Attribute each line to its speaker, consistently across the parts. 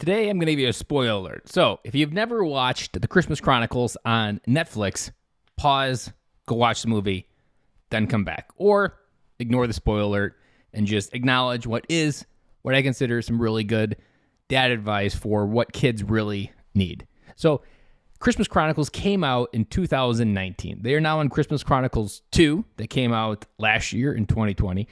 Speaker 1: Today, I'm going to give you a spoiler alert. So, if you've never watched The Christmas Chronicles on Netflix, pause, go watch the movie, then come back. Or ignore the spoiler alert and just acknowledge what I consider some really good dad advice for what kids really need. So, Christmas Chronicles came out in 2019. They are now on Christmas Chronicles 2. That came out last year in 2020.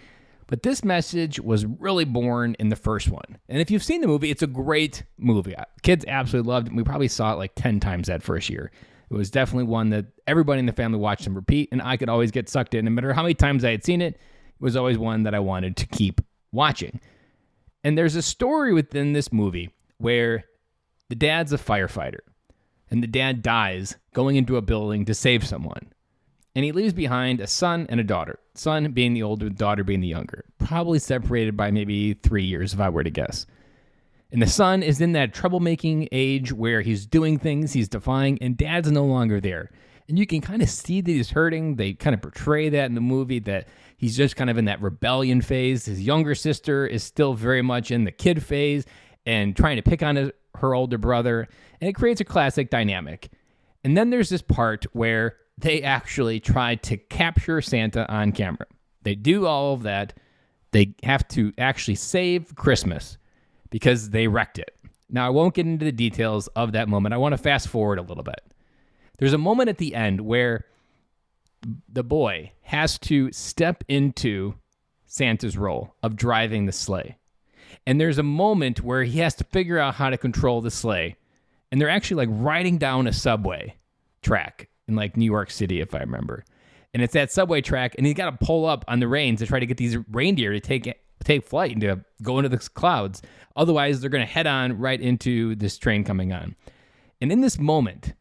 Speaker 1: But this message was really born in the first one. And if you've seen the movie, it's a great movie. Kids absolutely loved it. We probably saw it like 10 times that first year. It was definitely one that everybody in the family watched and repeat, and I could always get sucked in. No matter how many times I had seen it, it was always one that I wanted to keep watching. And there's a story within this movie where the dad's a firefighter, and the dad dies going into a building to save someone. And he leaves behind a son and a daughter. Son being the older, daughter being the younger. Probably separated by maybe 3 years, if I were to guess. And the son is in that troublemaking age where he's doing things, he's defying, and dad's no longer there. And you can kind of see that he's hurting. They kind of portray that in the movie, that he's just kind of in that rebellion phase. His younger sister is still very much in the kid phase and trying to pick on her older brother. And it creates a classic dynamic. And then there's this part where they actually try to capture Santa on camera. They do all of that. They have to actually save Christmas because they wrecked it. Now, I won't get into the details of that moment. I want to fast forward a little bit. There's a moment at the end where the boy has to step into Santa's role of driving the sleigh. And there's a moment where he has to figure out how to control the sleigh. And they're actually like riding down a subway track in like New York City, if I remember. And it's that subway track, and he's got to pull up on the reins to try to get these reindeer to take flight and to go into the clouds. Otherwise, they're going to head on right into this train coming on. And in this moment,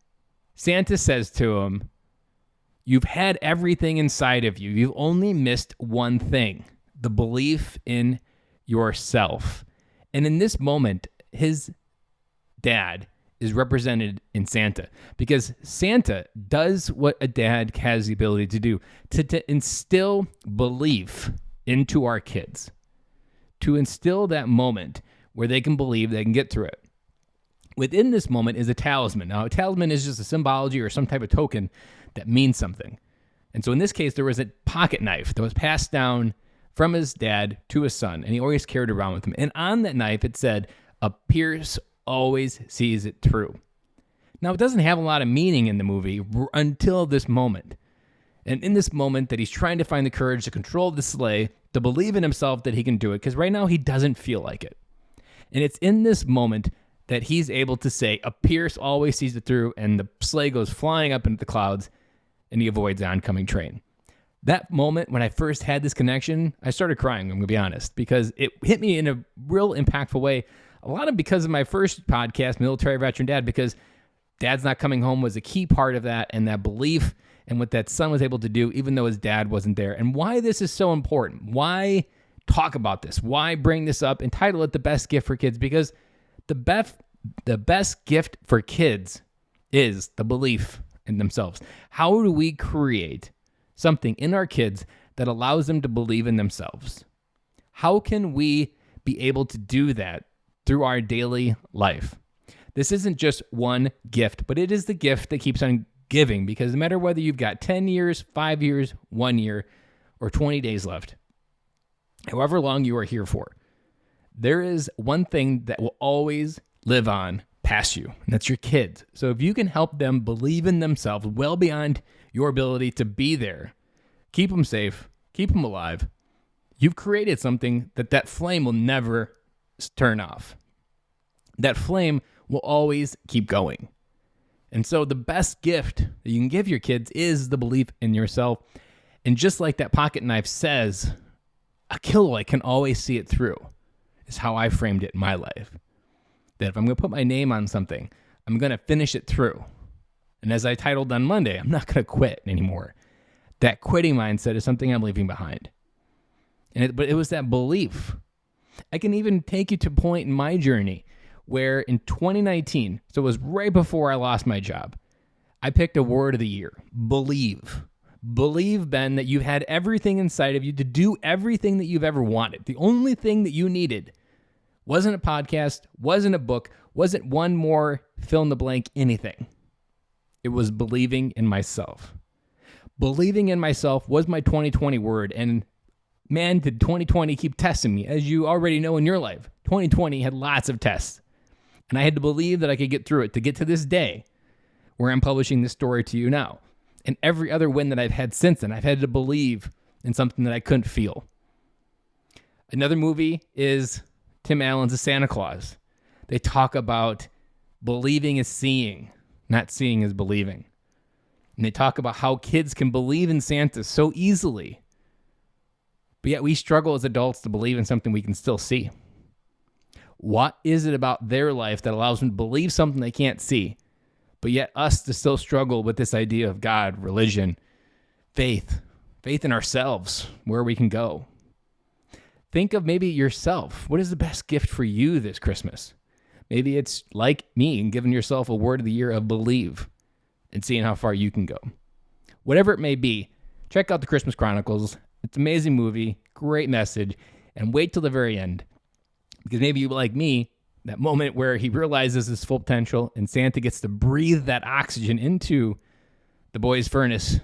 Speaker 1: Santa says to him, "You've had everything inside of you. You've only missed one thing, the belief in yourself." And in this moment, his dad is represented in Santa, because Santa does what a dad has the ability to do, to instill belief into our kids, to instill that moment where they can believe they can get through it. Within this moment is a talisman. Now, a talisman is just a symbology or some type of token that means something. And so in this case, there was a pocket knife that was passed down from his dad to his son, and he always carried it around with him. And on that knife, it said, "A Pierce always sees it through." Now, it doesn't have a lot of meaning in the movie until this moment. And in this moment that he's trying to find the courage to control the sleigh, to believe in himself that he can do it, because right now he doesn't feel like it. And it's in this moment that he's able to say, "A Pierce always sees it through," and the sleigh goes flying up into the clouds, and he avoids the oncoming train. That moment, when I first had this connection, I started crying, I'm going to be honest, because it hit me in a real impactful way. A lot of because of my first podcast, Military Veteran Dad, because Dad's Not Coming Home was a key part of that, and that belief and what that son was able to do, even though his dad wasn't there. And why this is so important. Why talk about this? Why bring this up and title it The Best Gift for Kids? Because the best gift for kids is the belief in themselves. How do we create something in our kids that allows them to believe in themselves? How can we be able to do that through our daily life? This isn't just one gift, but it is the gift that keeps on giving, because no matter whether you've got 10 years, 5 years, 1 year, or 20 days left, however long you are here for, there is one thing that will always live on past you, and that's your kids. So if you can help them believe in themselves well beyond your ability to be there, keep them safe, keep them alive, you've created something that flame will never turn off. That flame will always keep going. And so the best gift that you can give your kids is the belief in yourself. And just like that pocket knife says, a kill can always see it through, is how I framed it in my life. That if I'm going to put my name on something, I'm going to finish it through. And as I titled on Monday, I'm not going to quit anymore. That quitting mindset is something I'm leaving behind. But it was that belief. I can even take you to a point in my journey where in 2019, so it was right before I lost my job, I picked a word of the year, believe. Believe, Ben, that you had everything inside of you to do everything that you've ever wanted. The only thing that you needed Wasn't a podcast, wasn't a book, wasn't one more fill in the blank anything. It was believing in myself. Believing in myself was my 2020 word, and man, did 2020 keep testing me. As you already know in your life, 2020 had lots of tests, and I had to believe that I could get through it to get to this day where I'm publishing this story to you now. And every other win that I've had since then, I've had to believe in something that I couldn't feel. Another movie is Tim Allen's A Santa Claus. They talk about believing is seeing, not seeing is believing. And they talk about how kids can believe in Santa so easily, but yet we struggle as adults to believe in something we can still see. What is it about their life that allows them to believe something they can't see, but yet us to still struggle with this idea of God, religion, faith in ourselves, where we can go? Think of maybe yourself. What is the best gift for you this Christmas? Maybe it's like me and giving yourself a word of the year of believe and seeing how far you can go. Whatever it may be, check out The Christmas Chronicles. It's an amazing movie, great message, and wait till the very end. Because maybe you, like me, that moment where he realizes his full potential and Santa gets to breathe that oxygen into the boy's furnace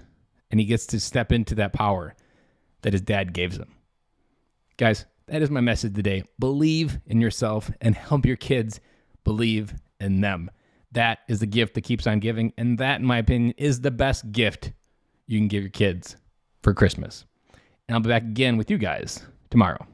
Speaker 1: and he gets to step into that power that his dad gave him. Guys, that is my message today. Believe in yourself and help your kids believe in them. That is the gift that keeps on giving, and that, in my opinion, is the best gift you can give your kids for Christmas. And I'll be back again with you guys tomorrow.